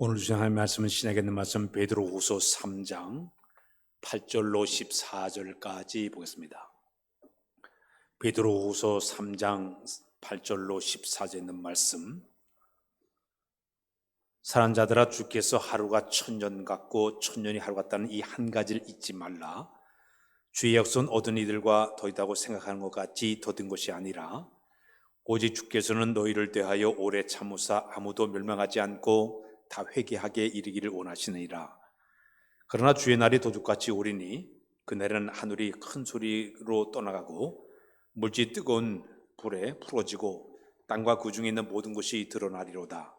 오늘 주신 하나님의 말씀은 신약에 있는 말씀 베드로후서 3장 8절로 14절까지 보겠습니다. 베드로후서 3장 8절로 14절에 있는 말씀. 사랑하는 자들아, 주께서 하루가 천년 같고 천년이 하루 같다는 이 한 가지를 잊지 말라. 주의 약속은 얻은 이들과 더이다고 생각하는 것 같이 더딘 것이 아니라 오직 주께서는 너희를 대하여 오래 참으사 아무도 멸망하지 않고 다 회개하게 이르기를 원하시느니라. 그러나 주의 날이 도둑같이 오리니 그날은 하늘이 큰 소리로 떠나가고 물질이 뜨거운 불에 풀어지고 땅과 그 중에 있는 모든 것이 드러나리로다.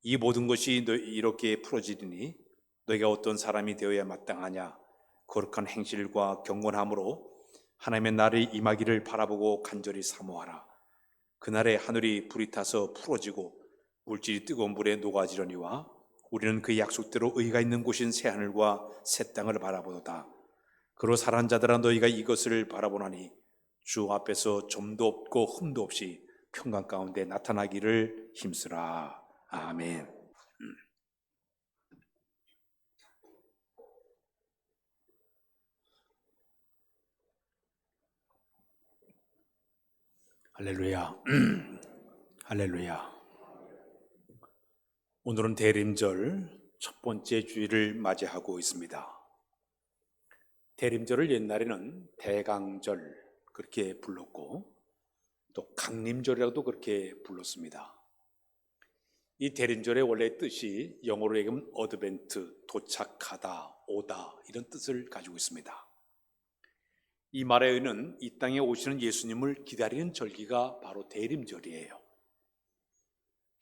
이 모든 것이 이렇게 풀어지리니 너희가 어떤 사람이 되어야 마땅하냐? 거룩한 행실과 경건함으로 하나님의 날이 임하기를 바라보고 간절히 사모하라. 그날에 하늘이 불이 타서 풀어지고 물질이 뜨거운 불에 녹아지려니와 우리는 그 약속대로 의가 있는 곳인 새하늘과 새 땅을 바라보도다. 그로 살아난 자들아, 너희가 이것을 바라보나니 주 앞에서 점도 없고 흠도 없이 평강 가운데 나타나기를 힘쓰라. 아멘. 할렐루야. 할렐루야. 오늘은 대림절 첫 번째 주일을 맞이하고 있습니다. 대림절을 옛날에는 대강절 그렇게 불렀고 또 강림절이라고도 그렇게 불렀습니다. 이 대림절의 원래 뜻이 영어로 얘기하면 어드벤트, 도착하다, 오다 이런 뜻을 가지고 있습니다. 이 말에 의는 이 땅에 오시는 예수님을 기다리는 절기가 바로 대림절이에요.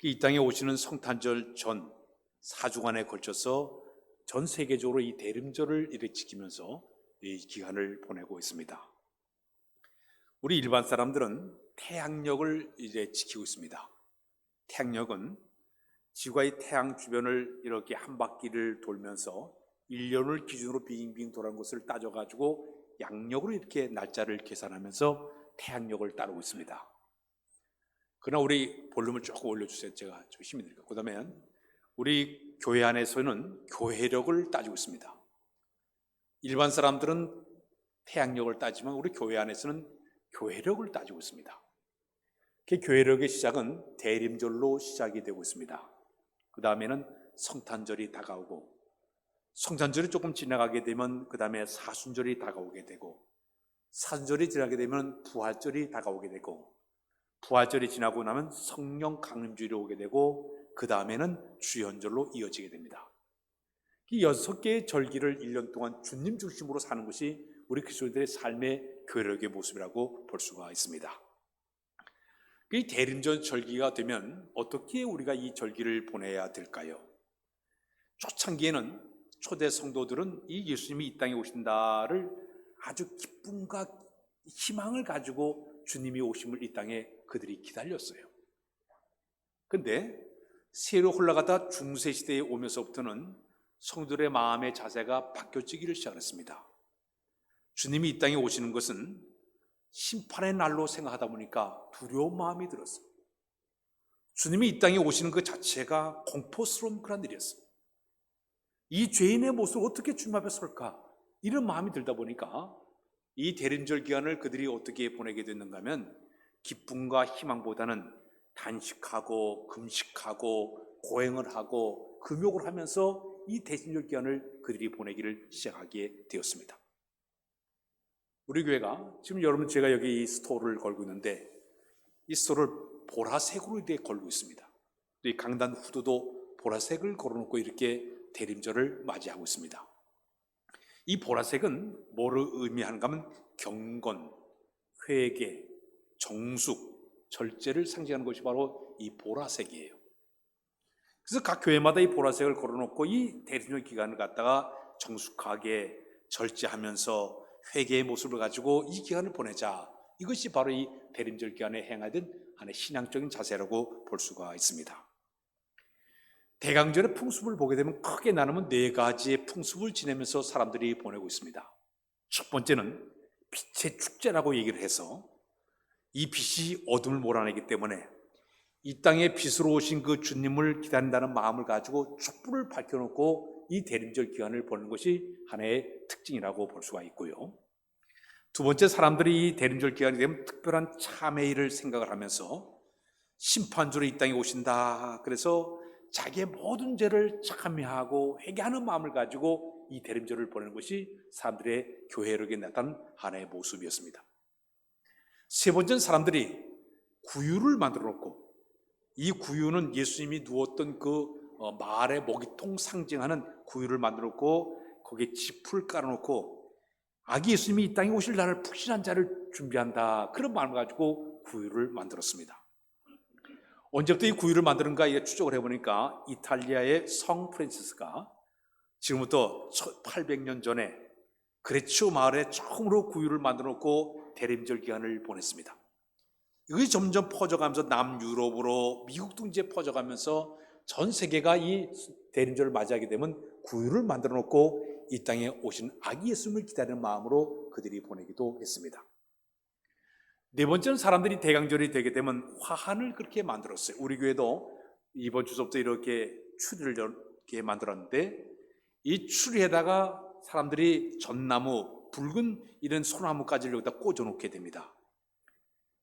이 땅에 오시는 성탄절 전 4주간에 걸쳐서 전 세계적으로 이 대림절을 이렇게 지키면서 이 기간을 보내고 있습니다. 우리 일반 사람들은 태양력을 이제 지키고 있습니다. 태양력은 지구가 태양 주변을 이렇게 한 바퀴를 돌면서 1년을 기준으로 빙빙 돌아가는 것을 따져가지고 양력으로 이렇게 날짜를 계산하면서 태양력을 따르고 있습니다. 그러나 우리 볼륨을 조금 올려주세요. 제가 좀 힘이 들니까. 그 다음에 우리 교회 안에서는 교회력을 따지고 있습니다. 일반 사람들은 태양력을 따지만 우리 교회 안에서는 교회력을 따지고 있습니다. 그 교회력의 시작은 대림절로 시작이 되고 있습니다. 그 다음에는 성탄절이 다가오고, 성탄절이 조금 지나가게 되면 그 다음에 사순절이 다가오게 되고, 사순절이 지나게 되면 부활절이 다가오게 되고, 부활절이 지나고 나면 성령 강림주일이 오게 되고, 그 다음에는 주연절로 이어지게 됩니다. 이 6개의 절기를 1년 동안 주님 중심으로 사는 것이 우리 그리스도인들의 삶의 교회력의 모습이라고 볼 수가 있습니다. 이 대림절 절기가 되면 어떻게 우리가 이 절기를 보내야 될까요? 초창기에는 초대 성도들은 이 예수님이 이 땅에 오신다를 아주 기쁨과 희망을 가지고 주님이 오심을 이 땅에 그들이 기다렸어요. 근데 세로 흘러가다 중세시대에 오면서부터는 성도들의 마음의 자세가 바뀌어지기를 시작했습니다. 주님이 이 땅에 오시는 것은 심판의 날로 생각하다 보니까 두려운 마음이 들었어요. 주님이 이 땅에 오시는 그 자체가 공포스러운 그런 일이었어요. 이 죄인의 모습을 어떻게 주님 앞에 설까? 이런 마음이 들다 보니까 이 대림절 기간을 그들이 어떻게 보내게 됐는가 하면 기쁨과 희망보다는 단식하고 금식하고 고행을 하고 금욕을 하면서 이 대림절 기간을 그들이 보내기를 시작하게 되었습니다. 우리 교회가 지금 여러분 제가 여기 이 스토어를 걸고 있는데 이 스토어를 보라색으로 이렇게 걸고 있습니다. 이 강단 후드도 보라색을 걸어놓고 이렇게 대림절을 맞이하고 있습니다. 이 보라색은 뭐를 의미하는가 하면 경건, 회개, 정숙, 절제를 상징하는 것이 바로 이 보라색이에요. 그래서 각 교회마다 이 보라색을 걸어놓고 이 대림절 기간을 갖다가 정숙하게 절제하면서 회개의 모습을 가지고 이 기간을 보내자. 이것이 바로 이 대림절 기간에 행하던 하나의 신앙적인 자세라고 볼 수가 있습니다. 대강절의 풍습을 보게 되면 크게 나누면 4가지의 풍습을 지내면서 사람들이 보내고 있습니다. 첫 번째는 빛의 축제라고 얘기를 해서 이 빛이 어둠을 몰아내기 때문에 이 땅에 빛으로 오신 그 주님을 기다린다는 마음을 가지고 촛불을 밝혀놓고 이 대림절 기간을 보는 것이 하나의 특징이라고 볼 수가 있고요. 두 번째, 사람들이 이 대림절 기간이 되면 특별한 참회일을 생각을 하면서 심판주로 이 땅에 오신다, 그래서 자기의 모든 죄를 참회하고 회개하는 마음을 가지고 이 대림절을 보내는 것이 사람들의 교회력에 나타난 하나의 모습이었습니다. 세 번째는 사람들이 구유를 만들어 놓고, 이 구유는 예수님이 누웠던 그 말의 먹이통 상징하는 구유를 만들어 놓고 거기에 짚을 깔아놓고 아기 예수님이 이 땅에 오실 날을 푹신한 자를 준비한다, 그런 마음을 가지고 구유를 만들었습니다. 언제부터 이 구유를 만드는가 추적을 해보니까 이탈리아의 성 프란시스가 지금부터 800년 전에 그레치오 마을에 처음으로 구유를 만들어 놓고 대림절 기간을 보냈습니다. 이것이 점점 퍼져가면서 남유럽으로 미국 등 이제 퍼져가면서 전 세계가 이 대림절을 맞이하게 되면 구유를 만들어 놓고 이 땅에 오신 아기 예수님을 기다리는 마음으로 그들이 보내기도 했습니다. 네 번째는 사람들이 대강절이 되게 되면 화환을 그렇게 만들었어요. 우리 교회도 이번 주서부터 이렇게 추리를 이렇게 만들었는데, 이 추리에다가 사람들이 전나무, 붉은 이런 소나무까지를 여기다 꽂아놓게 됩니다.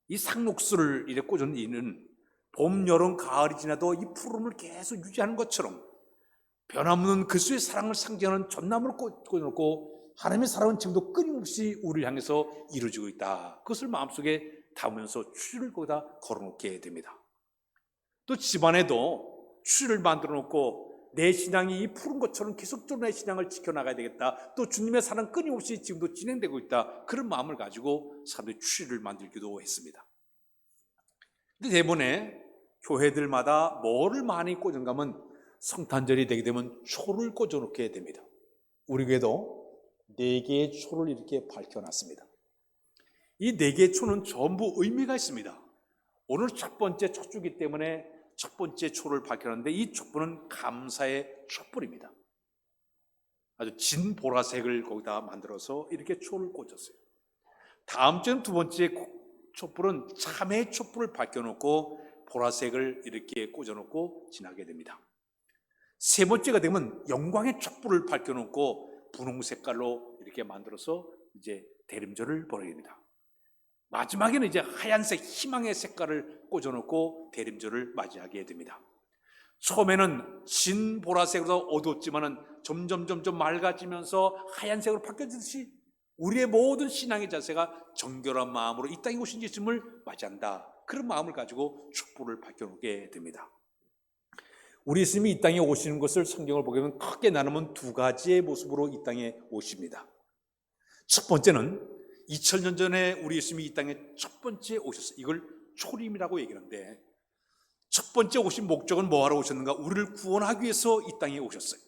이 상록수를 이렇게 꽂아놓은 이는 봄, 여름, 가을이 지나도 이 푸름을 계속 유지하는 것처럼 변함없는 그리스도의 사랑을 상징하는 전나무를 꽂아놓고 하나님의 사랑은 지금도 끊임없이 우리를 향해서 이루어지고 있다, 그것을 마음속에 담으면서 추리를 거기다 걸어놓게 됩니다. 또 집안에도 추리를 만들어 놓고 내 신앙이 이 푸른 것처럼 계속적으로 내 신앙을 지켜나가야 되겠다, 또 주님의 사랑 끊임없이 지금도 진행되고 있다, 그런 마음을 가지고 사람들이 추리를 만들기도 했습니다. 근데 대부분의 교회들마다 뭐를 많이 꽂은가 하면 성탄절이 되게 되면 초를 꽂아놓게 됩니다. 우리 교회도 4개의 초를 이렇게 밝혀놨습니다. 이 4개의 초는 전부 의미가 있습니다. 오늘 첫 번째 촛주기 때문에 첫 번째 초를 밝혀놨는데, 이 촛불은 감사의 촛불입니다. 아주 진 보라색을 거기다 만들어서 이렇게 초를 꽂았어요. 다음 주는 두 번째 촛불은 참회의 촛불을 밝혀놓고 보라색을 이렇게 꽂아놓고 지나게 됩니다. 세 번째가 되면 영광의 촛불을 밝혀놓고 분홍 색깔로 이렇게 만들어서 이제 대림절을 보내게 됩니다. 마지막에는 이제 하얀색 희망의 색깔을 꽂아놓고 대림절을 맞이하게 됩니다. 처음에는 진 보라색으로 어두웠지만은 점점 맑아지면서 하얀색으로 바뀌어지듯이 우리의 모든 신앙의 자세가 정결한 마음으로 이 땅에 오신 예수님을 맞이한다, 그런 마음을 가지고 촛불을 밝혀놓게 됩니다. 우리 예수님이 이 땅에 오시는 것을 성경을 보게 되면 크게 나누면 2가지의 모습으로 이 땅에 오십니다. 첫 번째는 2000년 전에 우리 예수님이 이 땅에 첫 번째 오셨어요. 이걸 초림이라고 얘기하는데, 첫 번째 오신 목적은 뭐하러 오셨는가? 우리를 구원하기 위해서 이 땅에 오셨어요.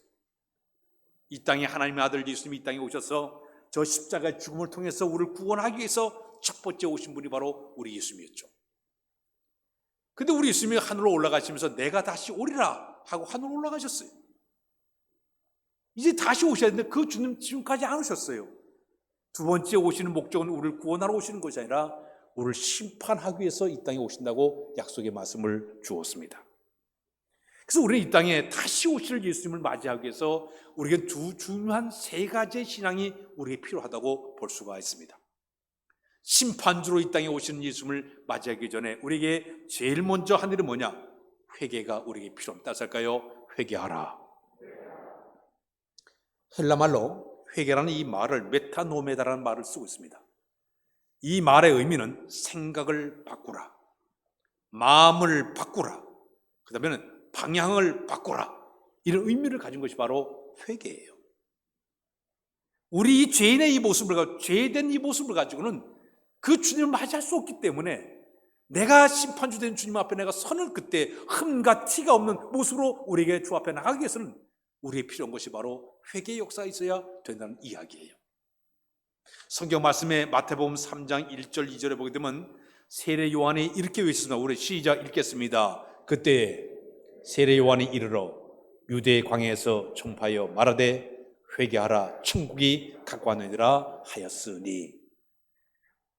이 땅에 하나님의 아들 예수님이 이 땅에 오셔서 저 십자가의 죽음을 통해서 우리를 구원하기 위해서 첫 번째 오신 분이 바로 우리 예수님이었죠. 근데 우리 예수님이 하늘로 올라가시면서 내가 다시 오리라 하고 하늘로 올라가셨어요. 이제 다시 오셔야 되는데 그 주님 지금까지 안 오셨어요. 두 번째 오시는 목적은 우리를 구원하러 오시는 것이 아니라 우리를 심판하기 위해서 이 땅에 오신다고 약속의 말씀을 주었습니다. 그래서 우리는 이 땅에 다시 오실 예수님을 맞이하기 위해서 우리에게 중요한 3가지의 신앙이 우리에게 필요하다고 볼 수가 있습니다. 심판주로 이 땅에 오시는 예수님을 맞이하기 전에 우리에게 제일 먼저 한 일은 뭐냐? 회개가 우리에게 필요합니다. 따라서 할까요? 회개하라. 헬라말로 회개라는 이 말을 메타노메다라는 말을 쓰고 있습니다. 이 말의 의미는 생각을 바꾸라, 마음을 바꾸라, 그 다음에는 방향을 바꾸라, 이런 의미를 가진 것이 바로 회개예요. 우리 이 죄인의 이 모습을, 죄된 이 모습을 가지고는 그 주님을 맞이할 수 없기 때문에 내가 심판주 된 주님 앞에 내가 서는 그때 흠과 티가 없는 모습으로 우리에게 주 앞에 나가기 위해서는 우리에게 필요한 것이 바로 회개의 역사가 있어야 된다는 이야기예요. 성경 말씀에 마태복음 3장 1절 2절에 보게 되면 세례 요한이 이렇게 외쳤습니다. 우리 시작 읽겠습니다. 그때 세례 요한이 이르러 유대 광야에서 전파하여 말하되 회개하라, 천국이 가까웠느니라 하였으니.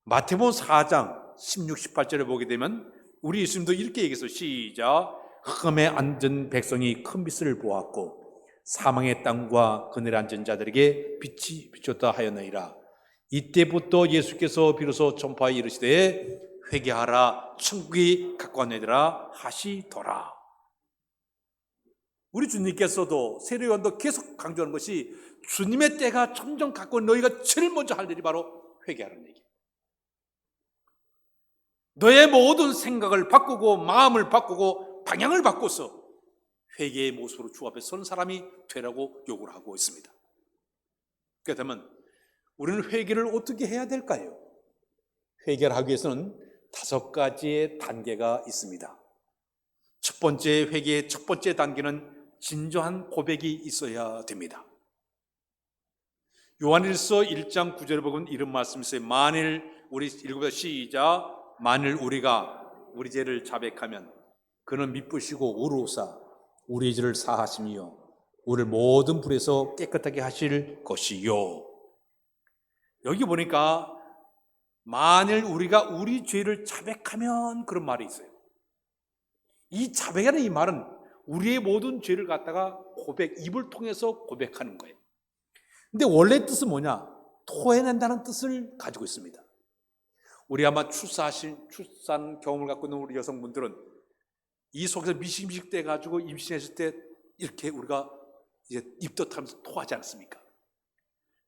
마태복음 4장 16, 18절에 보게 되면 우리 예수님도 이렇게 얘기했어요. 시작. 흑암에 앉은 백성이 큰 빛을 보았고 사망의 땅과 그늘에 앉은 자들에게 빛이 비쳤다 하였느니라. 이때부터 예수께서 비로소 전파에 이르시되 회개하라 천국이 가까웠느니라 하시더라. 우리 주님께서도 세례요한도 계속 강조하는 것이 주님의 때가 점점 가까운 너희가 제일 먼저 할 일이 바로 회개하라는 얘기예요. 너의 모든 생각을 바꾸고 마음을 바꾸고 방향을 바꿔서 회개의 모습으로 주 앞에 선 사람이 되라고 요구를 하고 있습니다. 그렇다면 우리는 회개를 어떻게 해야 될까요? 회개를 하기 위해서는 5가지의 단계가 있습니다. 첫 번째 회개의 첫 번째 단계는 진정한 고백이 있어야 됩니다. 요한일서 1장 9절에 보면 이런 말씀이 있어요. 만일 우리 읽어보자. 시작. 만일 우리가 우리 죄를 자백하면 그는 미쁘시고 의로우사 우리 죄를 사하시며 우리를 모든 불에서 깨끗하게 하실 것이요. 여기 보니까 만일 우리가 우리 죄를 자백하면 그런 말이 있어요. 이 자백하는 이 말은 우리의 모든 죄를 갖다가 입을 통해서 고백하는 거예요. 근데 원래 뜻은 뭐냐? 토해낸다는 뜻을 가지고 있습니다. 우리 아마 출산 경험을 갖고 있는 우리 여성분들은 이 속에서 미식돼 가지고 임신했을 때 이렇게 우리가 이제 입덧하면서 토하지 않습니까?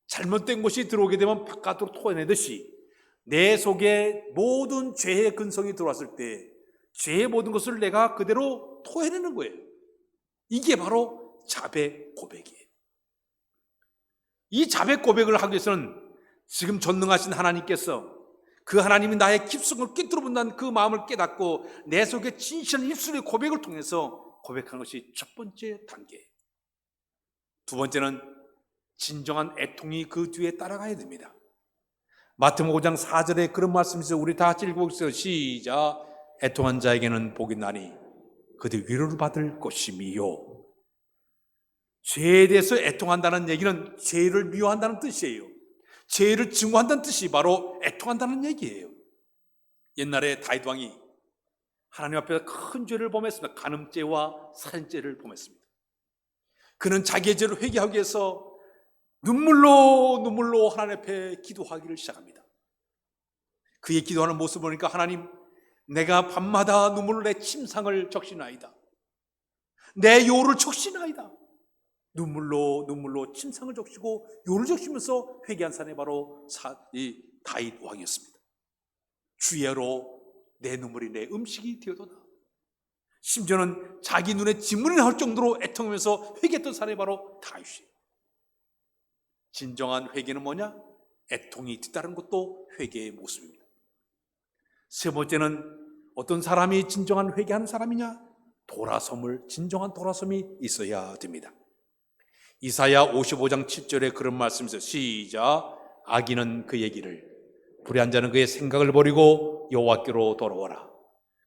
잘못된 것이 들어오게 되면 바깥으로 토해내듯이 내 속에 모든 죄의 근성이 들어왔을 때 죄의 모든 것을 내가 그대로 토해내는 거예요. 이게 바로 자백 고백이에요. 이 자백 고백을 하기 위해서는 지금 전능하신 하나님께서 그 하나님이 나의 깊숙을 꿰뚫어 본다는 그 마음을 깨닫고 내 속에 진실한 입술의 고백을 통해서 고백하는 것이 첫 번째 단계예요. 두 번째는 진정한 애통이 그 뒤에 따라가야 됩니다. 마태복음 5장 4절에 그런 말씀이 있어요. 우리 다 같이 읽어보세요. 시작. 애통한 자에게는 복이 나니 그들 위로를 받을 것이미요. 죄에 대해서 애통한다는 얘기는 죄를 미워한다는 뜻이에요. 죄를 증오한다는 뜻이 바로 애통한다는 얘기예요. 옛날에 다윗 왕이 하나님 앞에서 큰 죄를 범했습니다. 간음죄와 살인죄를 범했습니다. 그는 자기의 죄를 회개하기 위해서 눈물로 하나님 앞에 기도하기를 시작합니다. 그의 기도하는 모습을 보니까 하나님, 내가 밤마다 눈물로 내 침상을 적시나이다. 내 요를 적시나이다. 눈물로 침상을 적시고 요를 적시면서 회개한 사람이 바로 이 다윗 왕이었습니다. 주야로 내 눈물이 내 음식이 되어도다. 심지어는 자기 눈에 진물이 나올 정도로 애통하면서 회개했던 사람이 바로 다윗이에요. 진정한 회개는 뭐냐? 애통이 뒤따른 것도 회개의 모습입니다. 세 번째는 어떤 사람이 진정한 회개하는 사람이냐? 진정한 돌아섬이 있어야 됩니다. 이사야 55장 7절에 그런 말씀이 있어요. 시작. 악인은 그의 길을, 불의한 자는 그의 생각을 버리고 여호와께로 돌아오라.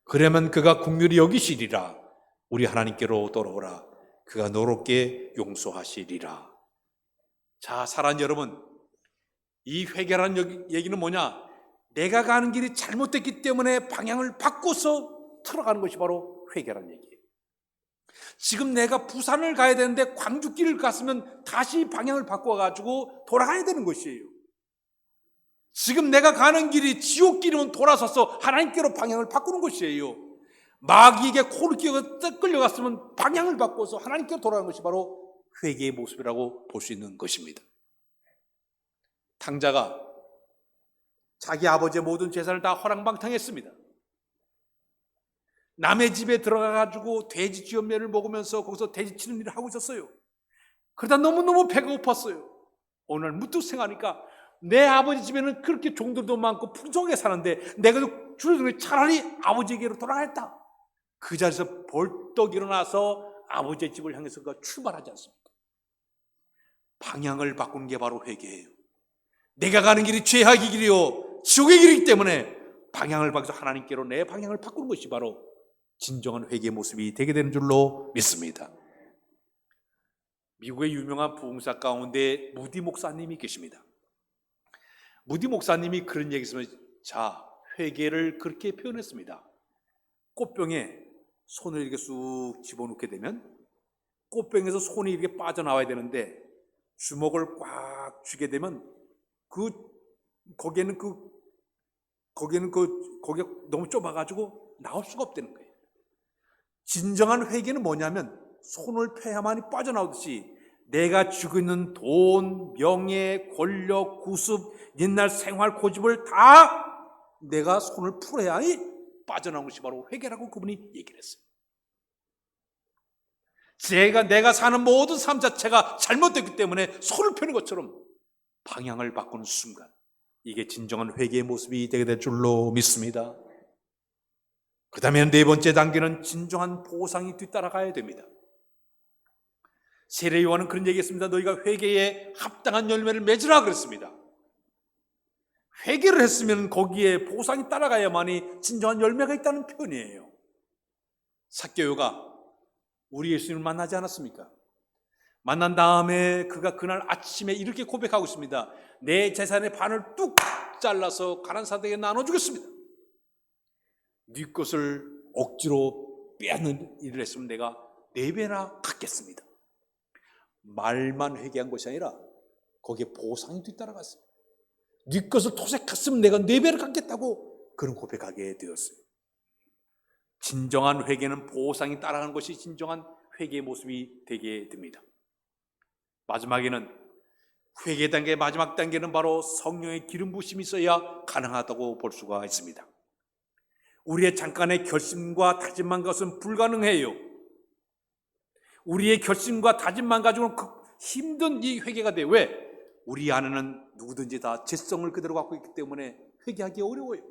그러면 그가 긍휼히 여기시리라. 우리 하나님께로 돌아오라. 그가 너롭게 용서하시리라. 자, 사랑하는 여러분, 이 회개라는 얘기는 뭐냐? 내가 가는 길이 잘못됐기 때문에 방향을 바꿔서 틀어가는 것이 바로 회개라는 얘기예요. 지금 내가 부산을 가야 되는데 광주길을 갔으면 다시 방향을 바꿔가지고 돌아가야 되는 것이에요. 지금 내가 가는 길이 지옥길이면 돌아서서 하나님께로 방향을 바꾸는 것이에요. 마귀에게 코를 끌려갔으면 방향을 바꿔서 하나님께로 돌아가는 것이 바로 회개의 모습이라고 볼 수 있는 것입니다. 탕자가 자기 아버지의 모든 재산을 다 허랑방탕했습니다. 남의 집에 들어가가지고 돼지 쥐염매를 먹으면서 거기서 돼지 치는 일을 하고 있었어요. 그러다 너무너무 배가 고팠어요. 오늘 문득 생각하니까 내 아버지 집에는 그렇게 종들도 많고 풍성하게 사는데 내가 줄여서 차라리 아버지에게로 돌아가겠다. 그 자리에서 벌떡 일어나서 아버지의 집을 향해서 출발하지 않습니까? 방향을 바꾸는 게 바로 회개예요. 내가 가는 길이 죄악의 길이요 지옥의 길이기 때문에 방향을 바꿔서 하나님께로 내 방향을 바꾸는 것이 바로 진정한 회개의 모습이 되게 되는 줄로 믿습니다. 미국의 유명한 부흥사 가운데 무디 목사님이 계십니다. 무디 목사님이 그런 얘기 했으면, 자, 회개를 그렇게 표현했습니다. 꽃병에 손을 이렇게 쑥 집어넣게 되면 꽃병에서 손이 이렇게 빠져나와야 되는데 주먹을 꽉 쥐게 되면 거기가 너무 좁아가지고 나올 수가 없다는 거예요. 진정한 회개는 뭐냐면 손을 펴야만이 빠져나오듯이 내가 쥐고 있는 돈, 명예, 권력, 구습, 옛날 생활 고집을 다 내가 손을 풀어야지 빠져나오는 것이 바로 회개라고 그분이 얘기를 했어요. 내가 사는 모든 삶 자체가 잘못됐기 때문에 손을 펴는 것처럼 방향을 바꾸는 순간 이게 진정한 회개의 모습이 되게 될 줄로 믿습니다. 그 다음에 네 번째 단계는 진정한 보상이 뒤따라가야 됩니다. 세례 요한은 그런 얘기했습니다. 너희가 회개에 합당한 열매를 맺으라 그랬습니다. 회개를 했으면 거기에 보상이 따라가야만이 진정한 열매가 있다는 표현이에요. 삭개오가 우리 예수님을 만나지 않았습니까? 만난 다음에 그가 그날 아침에 이렇게 고백하고 있습니다. 내 재산의 반을 뚝 잘라서 가난한 사람에게 나눠주겠습니다. 네 것을 억지로 빼앗는 일을 했으면 내가 4배나 갚겠습니다. 말만 회개한 것이 아니라 거기에 보상이 뒤따라갔어요. 네 것을 토색했으면 내가 4배를 갚겠다고 그런 고백하게 되었어요. 진정한 회개는 보상이 따라가는 것이 진정한 회개의 모습이 되게 됩니다. 마지막에는 회개 단계의 마지막 단계는 바로 성령의 기름 부심이 있어야 가능하다고 볼 수가 있습니다. 우리의 잠깐의 결심과 다짐만 것은 불가능해요. 우리의 결심과 다짐만 가지고는 힘든 이 회개가 돼요. 왜? 우리 안에는 누구든지 다 죄성을 그대로 갖고 있기 때문에 회개하기 어려워요.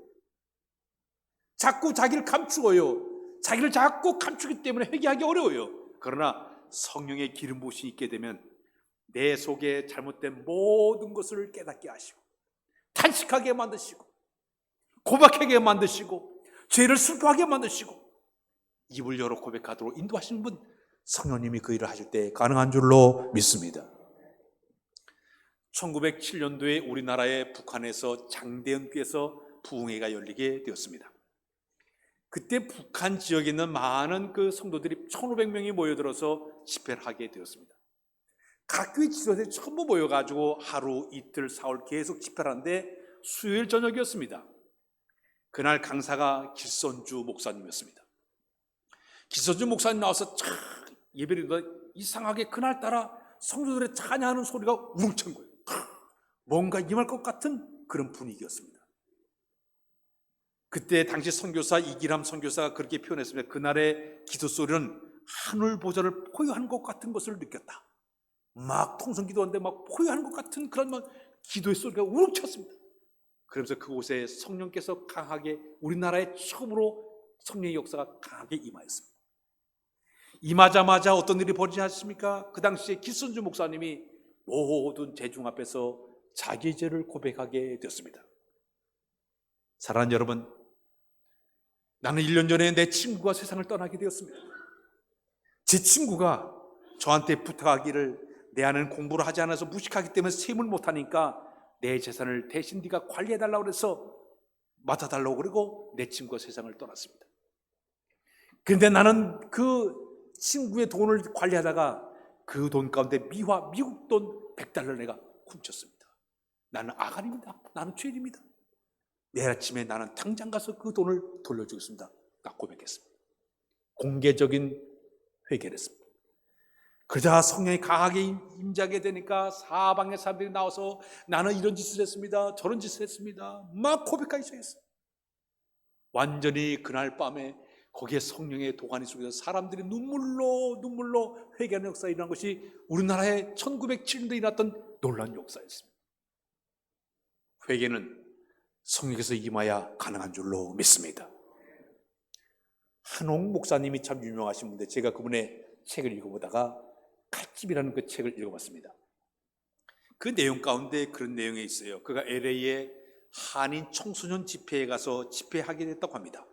자꾸 자기를 감추어요. 자기를 자꾸 감추기 때문에 회개하기 어려워요. 그러나 성령의 기름 부으심이 있게 되면 내 속에 잘못된 모든 것을 깨닫게 하시고 탄식하게 만드시고 고백하게 만드시고 죄를 슬퍼하게 만드시고 입을 열어 고백하도록 인도하시는 분, 성령님이 그 일을 하실 때 가능한 줄로 믿습니다. 1907년도에 우리나라의 북한에서 장대연교에서 부흥회가 열리게 되었습니다. 그때 북한 지역에 있는 많은 그 성도들이 1,500명이 모여들어서 집회를 하게 되었습니다. 각 교회 지도자들이 전부 모여가지고 하루, 이틀, 사흘 계속 집회를 하는데 수요일 저녁이었습니다. 그날 강사가 길선주 목사님이었습니다. 길선주 목사님 나와서 참 예배를 드리다 이상하게 그날따라 성도들의 찬양하는 소리가 우렁찬 거예요. 뭔가 임할 것 같은 그런 분위기였습니다. 그때 당시 선교사 이기람 선교사가 그렇게 표현했습니다. 그날의 기도 소리는 하늘 보좌를 포효하는 것 같은 것을 느꼈다. 막 통성 기도하는데 막 포효하는 것 같은 그런 기도의 소리가 우렁찼습니다. 그러면서 그곳에 성령께서 강하게 우리나라에 처음으로 성령의 역사가 강하게 임하였습니다. 임하자마자 어떤 일이 벌어지지 않습니까? 그 당시에 길선주 목사님이 모든 대중 앞에서 자기 죄를 고백하게 되었습니다. 사랑하는 여러분, 나는 1년 전에 내 친구가 세상을 떠나게 되었습니다. 제 친구가 저한테 부탁하기를 내 아내는 공부를 하지 않아서 무식하기 때문에 세무를 못하니까 내 재산을 대신 네가 관리해달라고 그래서 맡아달라고 그러고 내 친구가 세상을 떠났습니다. 그런데 나는 그 친구의 돈을 관리하다가 그 돈 가운데 미국 돈 100달러를 내가 훔쳤습니다. 나는 아간입니다. 나는 죄인입니다. 내일 아침에 나는 당장 가서 그 돈을 돌려주겠습니다. 딱 고백했습니다. 공개적인 회개를 했습니다. 그러자 성령이 강하게 임재하게 되니까 사방의 사람들이 나와서 나는 이런 짓을 했습니다. 저런 짓을 했습니다. 막 고백하기 시작했어요. 완전히 그날 밤에 거기에 성령의 도가니 속에서 사람들이 눈물로 회개하는 역사가 일어난 것이 우리나라에 1907년도에 일어났던 놀라운 역사였습니다. 회개는 성령께서 임하여 가능한 줄로 믿습니다. 한옥 목사님이 참 유명하신 분인데 제가 그분의 책을 읽어보다가 칼집이라는 그 책을 읽어봤습니다. 그 내용 가운데 그런 내용이 있어요. 그가 LA의 한인 청소년 집회에 가서 집회하게 됐다고 합니다.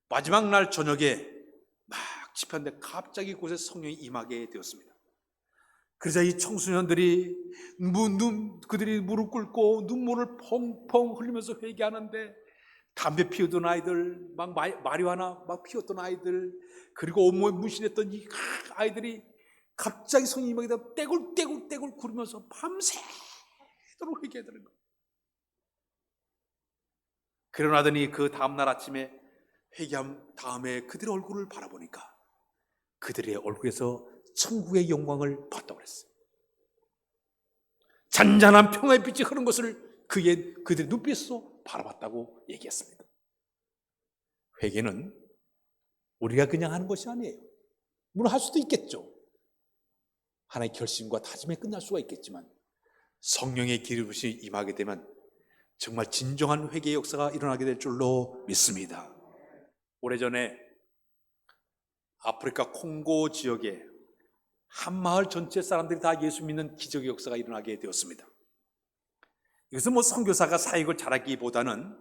마지막 날 저녁에 막 집회하는데 갑자기 그곳에 성령이 임하게 되었습니다. 그러자 이 청소년들이 그들이 무릎 꿇고 눈물을 펑펑 흘리면서 회개하는데 담배 피우던 아이들, 막 마리화나 막 피웠던 아이들, 그리고 온몸에 문신했던 이 아이들이 갑자기 성령이 임하게 떼굴떼굴 구르면서 밤새도록 회개하는 거예요. 그러나더니 그 다음날 아침에 회개한 다음에 그들의 얼굴을 바라보니까 그들의 얼굴에서 천국의 영광을 봤다고 그랬어요. 잔잔한 평화의 빛이 흐른 것을 그들의 눈빛으로 바라봤다고 얘기했습니다. 회개는 우리가 그냥 하는 것이 아니에요. 물론 할 수도 있겠죠. 하나의 결심과 다짐에 끝날 수가 있겠지만 성령의 기름부심이 임하게 되면 정말 진정한 회개의 역사가 일어나게 될 줄로 믿습니다. 오래전에 아프리카 콩고 지역에 한 마을 전체 사람들이 다 예수 믿는 기적의 역사가 일어나게 되었습니다. 이것은 선교사가 사역을 잘하기보다는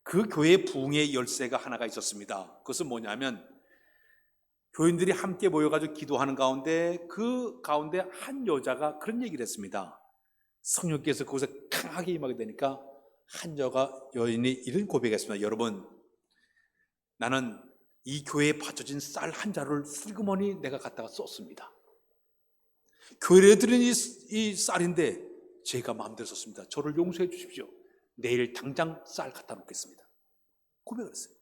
그 교회의 부흥의 열쇠가 하나가 있었습니다. 그것은 뭐냐면 교인들이 함께 모여가지고 기도하는 가운데 그 가운데 한 여자가 그런 얘기를 했습니다. 성령께서 거기서 강하게 임하게 되니까 한 여인이 이런 고백했습니다. 여러분, 나는 이 교회에 바쳐진 쌀 한 자루를 슬그머니 내가 갖다가 썼습니다. 교회에 드린 이 쌀인데 제가 마음대로 썼습니다. 저를 용서해 주십시오. 내일 당장 쌀 갖다 놓겠습니다. 고백을 했어요.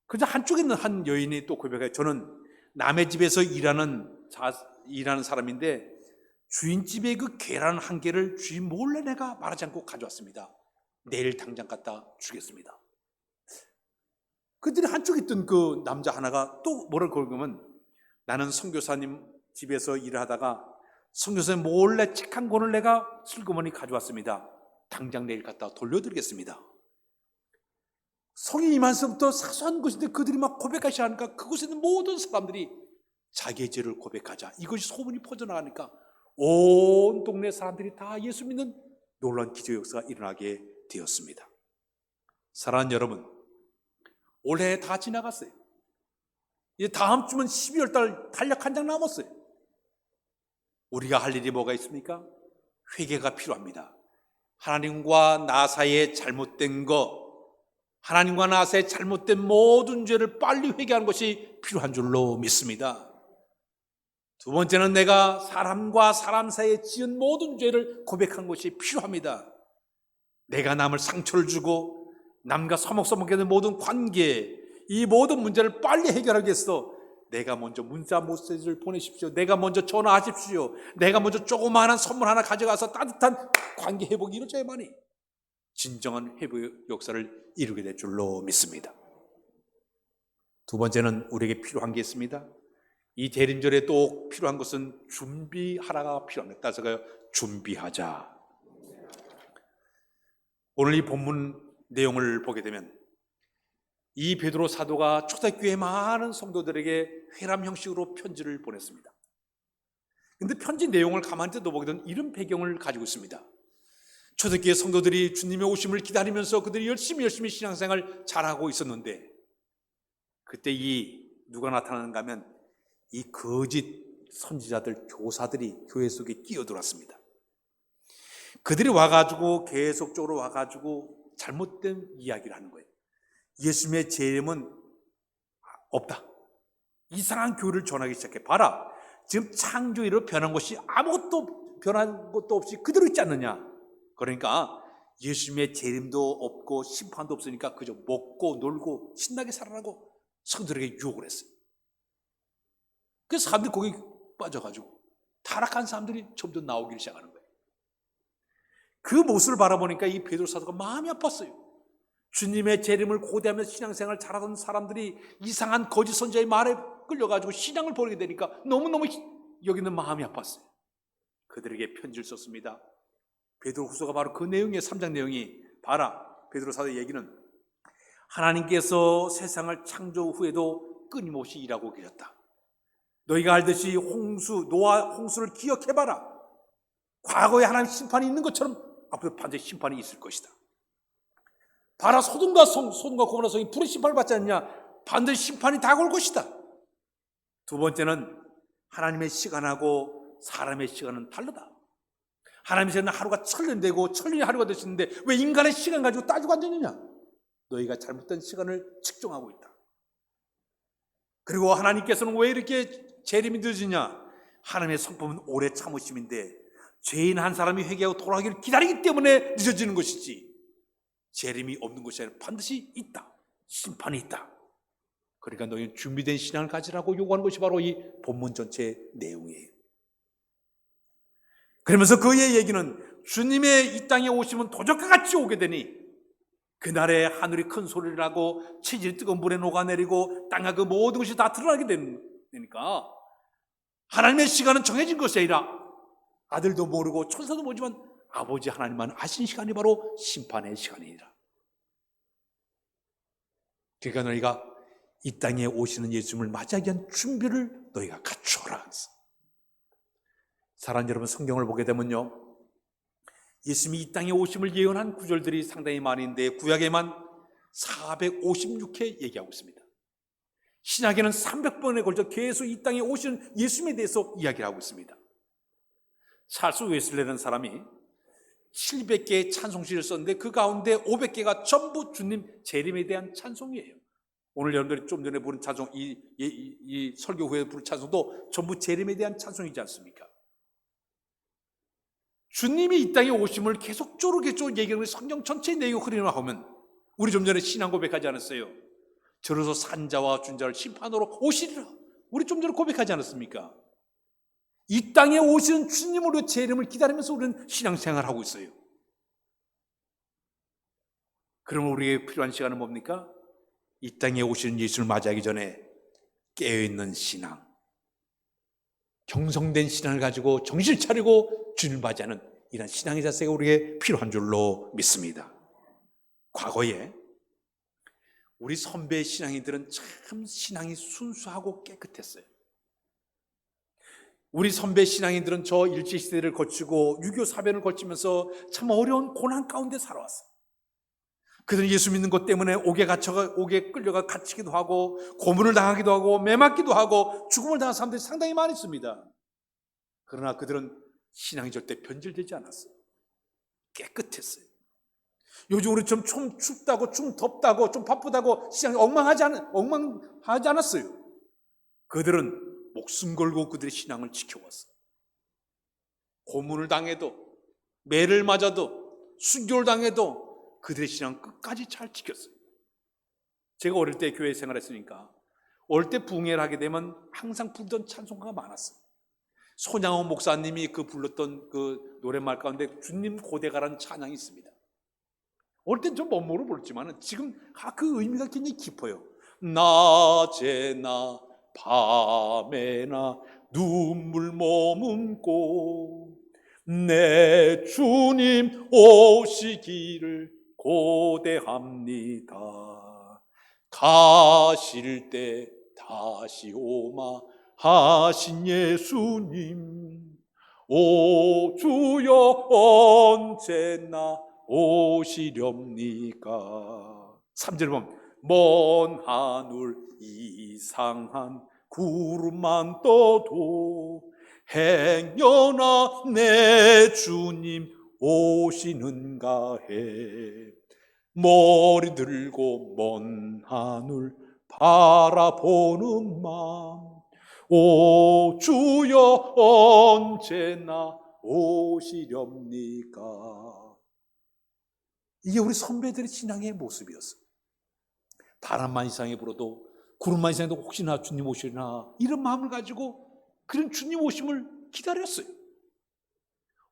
그래서 한쪽에 있는 한 여인이 또 고백해요. 저는 남의 집에서 일하는 사람인데 주인집에 그 계란 한 개를 주인 몰래 내가 말하지 않고 가져왔습니다. 내일 당장 갖다 주겠습니다. 그들이 한쪽에 있던 그 남자 하나가 또 뭐라고 그러면 나는 선교사님 집에서 일을 하다가 선교사님 몰래 책 한 권을 내가 슬그머니 가져왔습니다. 당장 내일 갖다 돌려드리겠습니다. 성이 임한서부터 사소한 것인데 그들이 막 고백하시 하니까 그곳에 있는 모든 사람들이 자기의 죄를 고백하자. 이것이 소문이 퍼져나가니까 온 동네 사람들이 다 예수 믿는 놀라운 기적 역사가 일어나게 되었습니다. 사랑하는 여러분, 올해 다 지나갔어요. 이제 다음 주면 12월 달 달력 한 장 남았어요. 우리가 할 일이 뭐가 있습니까? 회개가 필요합니다. 하나님과 나 사이에 잘못된 것, 하나님과 나 사이에 잘못된 모든 죄를 빨리 회개하는 것이 필요한 줄로 믿습니다. 두 번째는 내가 사람과 사람 사이에 지은 모든 죄를 고백한 것이 필요합니다. 내가 남을 상처를 주고 남과 서먹서먹하게 된 모든 관계, 이 모든 문제를 빨리 해결하기 위해서 내가 먼저 문자 메시지를 보내십시오. 내가 먼저 전화하십시오. 내가 먼저 조그마한 선물 하나 가져가서 따뜻한 관계 회복이 이루어져야만이 진정한 회복의 역사를 이루게 될 줄로 믿습니다. 두 번째는 우리에게 필요한 게 있습니다. 이 대림절에 또 필요한 것은 준비하라가 필요합니다. 따라서 준비하자. 오늘 이 본문 내용을 보게 되면 이 베드로 사도가 초대교회 많은 성도들에게 회람 형식으로 편지를 보냈습니다. 그런데 편지 내용을 가만히 뜯어보게 되면 이런 배경을 가지고 있습니다. 초대교회 성도들이 주님의 오심을 기다리면서 그들이 열심히 신앙생활 잘하고 있었는데 그때 누가 나타나는가 하면 이 거짓 선지자들, 교사들이 교회 속에 끼어들었습니다. 그들이 와가지고 계속적으로 와가지고 잘못된 이야기를 하는 거예요. 예수님의 재림은 없다. 이상한 교리를 전하기 시작해. 봐라, 지금 창조일로 변한 것이 아무것도 변한 것도 없이 그대로 있지 않느냐. 그러니까 예수님의 재림도 없고 심판도 없으니까 그저 먹고 놀고 신나게 살아라고 성도들에게 유혹을 했어요. 그래서 사람들이 거기 빠져가지고 타락한 사람들이 점점 나오기 시작하는 거예요. 그 모습을 바라보니까 이 베드로 사도가 마음이 아팠어요. 주님의 재림을 고대하면서 신앙생활 잘하던 사람들이 이상한 거짓 선지자의 말에 끌려가지고 신앙을 버리게 되니까 너무너무 여기는 마음이 아팠어요. 그들에게 편지를 썼습니다. 베드로 후서가 바로 그 내용이에요. 3장 내용이. 봐라, 베드로 사도의 얘기는 하나님께서 세상을 창조 후에도 끊임없이 일하고 계셨다. 너희가 알듯이 노아 홍수를 기억해봐라. 과거에 하나님 심판이 있는 것처럼 앞으로 반드시 심판이 있을 것이다. 봐라, 소돔과 고모라 성이 불의 심판을 받지 않느냐. 반드시 심판이 다가올 것이다. 두 번째는 하나님의 시간하고 사람의 시간은 다르다. 하나님의 시간은 하루가 천년 되고 천년이 하루가 될 수 있는데 왜 인간의 시간 가지고 따지고 앉았느냐. 너희가 잘못된 시간을 측정하고 있다. 그리고 하나님께서는 왜 이렇게 재림이 늦으냐? 하나님의 성품은 오래 참으심인데 죄인 한 사람이 회개하고 돌아가기를 기다리기 때문에 늦어지는 것이지 재림이 없는 것이 아니라 반드시 있다. 심판이 있다. 그러니까 너희는 준비된 신앙을 가지라고 요구하는 것이 바로 이 본문 전체의 내용이에요. 그러면서 그의 얘기는 주님의 이 땅에 오시면 도적과 같이 오게 되니 그날에 하늘이 큰 소리를 하고 체질이 뜨거운 물에 녹아내리고 땅과 그 모든 것이 다 드러나게 되니까 하나님의 시간은 정해진 것이 아니라 아들도 모르고 천사도 모르지만 아버지 하나님만 아신 시간이 바로 심판의 시간이니라. 그러니까 너희가 이 땅에 오시는 예수님을 맞이하기 위한 준비를 너희가 갖추어라. 사랑하는 여러분, 성경을 보게 되면요, 예수님이 이 땅에 오심을 예언한 구절들이 상당히 많은데 구약에만 456회 얘기하고 있습니다. 신약에는 300번에 걸쳐 계속 이 땅에 오시는 예수님에 대해서 이야기를 하고 있습니다. 찰스 웨슬레라는 사람이 700개의 찬송시를 썼는데 그 가운데 500개가 전부 주님 재림에 대한 찬송이에요. 오늘 여러분들이 좀 전에 부른 찬송, 이 설교 후에 부른 찬송도 전부 재림에 대한 찬송이지 않습니까? 주님이 이 땅에 오심을 계속적으로 얘기하는 성경 전체의 내용을 흐리나가면 우리 좀 전에 신앙 고백하지 않았어요? 저로서 산자와 준자를 심판으로 오시리라. 우리 좀 전에 고백하지 않았습니까? 이 땅에 오시는 주님으로 재림을 기다리면서 우리는 신앙생활을 하고 있어요. 그러면 우리에게 필요한 시간은 뭡니까? 이 땅에 오시는 예수를 맞이하기 전에 깨어있는 신앙, 경성된 신앙을 가지고 정신을 차리고 주님을 맞이하는 이런 신앙의 자세가 우리에게 필요한 줄로 믿습니다. 과거에 우리 선배 신앙인들은 참 신앙이 순수하고 깨끗했어요. 우리 선배 신앙인들은 저 일제시대를 거치고 유교 사변을 거치면서 참 어려운 고난 가운데 살아왔어요. 그들은 예수 믿는 것 때문에 옥에 끌려가 갇히기도 하고 고문을 당하기도 하고 매맞기도 하고 죽음을 당한 사람들이 상당히 많이 있습니다. 그러나 그들은 신앙이 절대 변질되지 않았어요. 깨끗했어요. 요즘 우리 좀 춥다고 좀 덥다고 좀 바쁘다고 신앙이 엉망하지 않았어요. 그들은 목숨 걸고 그들의 신앙을 지켜왔어요. 고문을 당해도 매를 맞아도 순교를 당해도 그들의 신앙 끝까지 잘 지켰어요. 제가 어릴 때 교회 생활했으니까 어릴 때 부흥회를 하게 되면 항상 부르던 찬송가가 많았어요. 손양호 목사님이 불렀던 그 노랫말 가운데 주님 고대가라는 찬양이 있습니다. 어릴 땐 좀 멋모르고 불렀지만 지금 그 의미가 굉장히 깊어요. 낮에나 밤에나 눈물 머금고 내 주님 오시기를 고대합니다. 가실 때 다시 오마 하신 예수님 오 주여 언제나 오시렵니까? 3절 보면 먼 하늘 이상한 구름만 떠도 행여나 내 주님 오시는가 해 머리 들고 먼 하늘 바라보는 마음 오 주여 언제나 오시렵니까? 이게 우리 선배들의 신앙의 모습이었어요. 바람만 이상해 불어도 구름만 이상해도 혹시나 주님 오시나 이런 마음을 가지고 그런 주님 오심을 기다렸어요.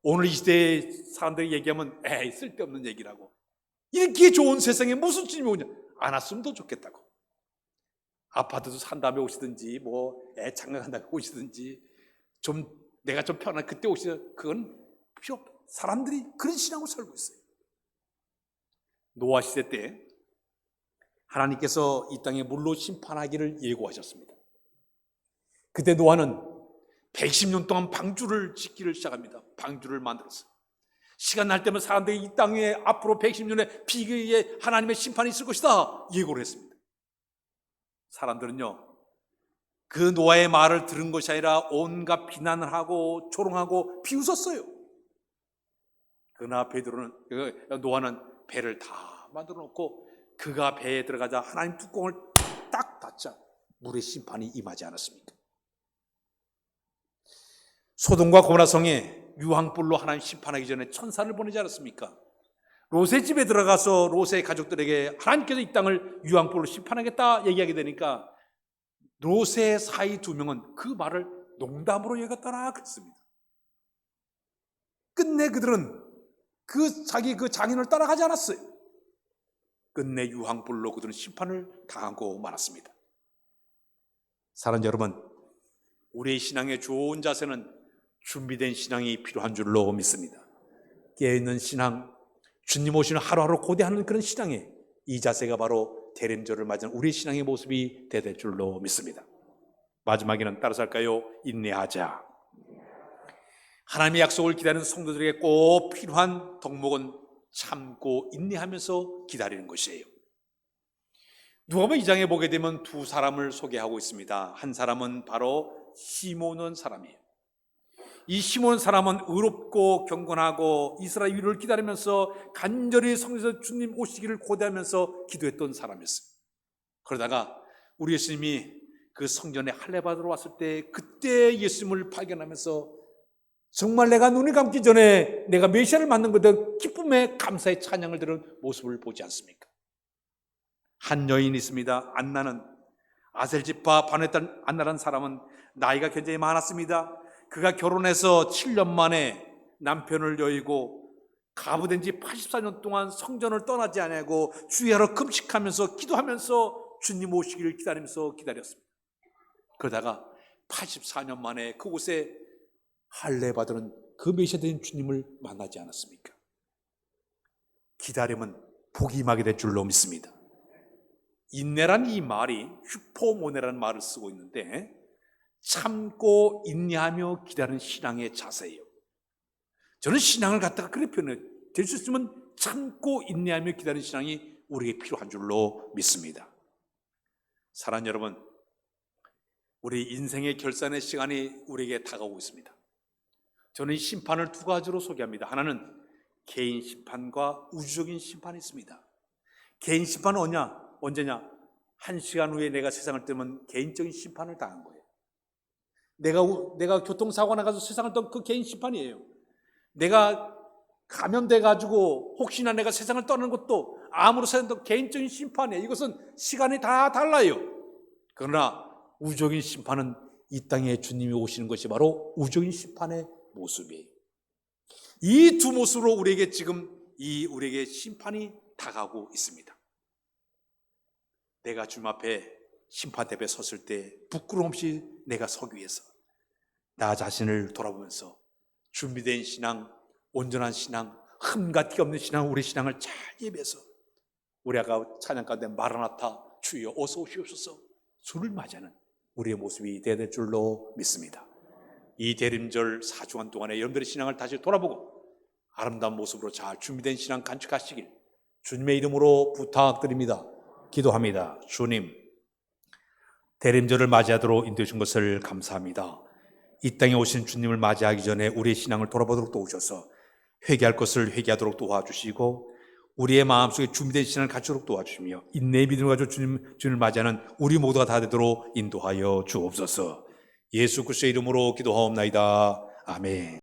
오늘 이 시대의 사람들이 얘기하면 에이 쓸데없는 얘기라고 이렇게 좋은 세상에 무슨 주님이 오냐 안 왔으면 더 좋겠다고 아파트도 산 다음에 오시든지 애 장가 간 다음에 오시든지 내가 좀 편한 그때 오시든 그건 필요 없다. 사람들이 그런 신앙으로 살고 있어요. 노아 시대 때 하나님께서 이 땅에 물로 심판하기를 예고하셨습니다. 그때 노아는 110년 동안 방주를 짓기를 시작합니다. 방주를 만들었어요. 시간 날 때면 사람들이 이 땅에 앞으로 110년의 비교에 하나님의 심판이 있을 것이다 예고를 했습니다. 사람들은요 그 노아의 말을 들은 것이 아니라 온갖 비난을 하고 조롱하고 비웃었어요. 그러나 노아는 배를 다 만들어 놓고 그가 배에 들어가자 하나님 뚜껑을 딱 닫자 물의 심판이 임하지 않았습니까? 소돔과 고모라 성에 유황불로 하나님 심판하기 전에 천사를 보내지 않았습니까? 롯의 집에 들어가서 롯의 가족들에게 하나님께서 이 땅을 유황불로 심판하겠다 얘기하게 되니까 롯의 사이 두 명은 그 말을 농담으로 여겼더라 그랬습니다. 끝내 그들은 자기 장인을 따라가지 않았어요. 끝내 유황불로 그들은 심판을 당하고 말았습니다. 사랑하는 여러분, 우리의 신앙의 좋은 자세는 준비된 신앙이 필요한 줄로 믿습니다. 깨어있는 신앙, 주님 오시는 하루하루 고대하는 그런 신앙에 이 자세가 바로 대림절을 맞이하는 우리의 신앙의 모습이 될 줄로 믿습니다. 마지막에는 따라서 할까요? 인내하자. 하나님의 약속을 기다리는 성도들에게 꼭 필요한 덕목은 참고 인내하면서 기다리는 것이에요. 누가복음 2장에 보게 되면 두 사람을 소개하고 있습니다. 한 사람은 바로 시몬은 사람이에요. 이 시몬 사람은 의롭고 경건하고 이스라엘 위로를 기다리면서 간절히 성전에서 주님 오시기를 고대하면서 기도했던 사람이었어요. 그러다가 우리 예수님이 그 성전에 할례 받으러 왔을 때 그때 예수님을 발견하면서 정말 내가 눈을 감기 전에 내가 메시아를 만난 것에 기쁨의 감사의 찬양을 들은 모습을 보지 않습니까? 한 여인이 있습니다. 안나는 아셀집파 바누의 딸 안나라는 사람은 나이가 굉장히 많았습니다. 그가 결혼해서 7년 만에 남편을 여의고 가부된 지 84년 동안 성전을 떠나지 아니하고 주야로 금식하면서 기도하면서 주님 오시기를 기다리면서 기다렸습니다. 그러다가 84년 만에 그곳에 할례 받은 그 메시아된 주님을 만나지 않았습니까? 기다림은 복이 임하게 될 줄로 믿습니다. 인내란 이 말이 휴포모네라는 말을 쓰고 있는데 참고 인내하며 기다리는 신앙의 자세예요. 저는 신앙을 갖다가 그렇게 표현해요. 될 수 있으면 참고 인내하며 기다리는 신앙이 우리에게 필요한 줄로 믿습니다. 사랑하는 여러분, 우리 인생의 결산의 시간이 우리에게 다가오고 있습니다. 저는 이 심판을 두 가지로 소개합니다. 하나는 개인 심판과 우주적인 심판이 있습니다. 개인 심판은 언제냐? 1시간 후에 내가 세상을 떠나면 개인적인 심판을 당한 거예요. 내가 교통사고 나가서 세상을 떠난 그 개인 심판이에요. 내가 감염돼가지고 혹시나 내가 세상을 떠나는 것도 아무로서도 개인적인 심판이에요. 이것은 시간이 다 달라요. 그러나 우주적인 심판은 이 땅에 주님이 오시는 것이 바로 우주적인 심판의 모습이에요. 이 두 모습으로 우리에게 지금 우리에게 심판이 다가오고 있습니다. 내가 주님 앞에 심판대 앞에 섰을 때 부끄러움 없이 내가 서기 위해서 나 자신을 돌아보면서 준비된 신앙, 온전한 신앙, 흠과 티 없는 신앙, 우리 신앙을 잘 예배해서 우리 아까 찬양 가운데 마라나타 주여 어서 오시옵소서 주를 맞이하는 우리의 모습이 되어야 될 줄로 믿습니다. 이 대림절 4주간 동안에 여러분들의 신앙을 다시 돌아보고 아름다운 모습으로 잘 준비된 신앙 간직하시길 주님의 이름으로 부탁드립니다. 기도합니다. 주님, 대림절을 맞이하도록 인도해 주신 것을 감사합니다. 이 땅에 오신 주님을 맞이하기 전에 우리의 신앙을 돌아보도록 도우셔서 회개할 것을 회개하도록 도와주시고 우리의 마음속에 준비된 신앙을 갖추도록 도와주시며 인내의 믿음을 가지고 주님을 맞이하는 우리 모두가 다 되도록 인도하여 주옵소서. 예수 그리스도의 이름으로 기도하옵나이다. 아멘.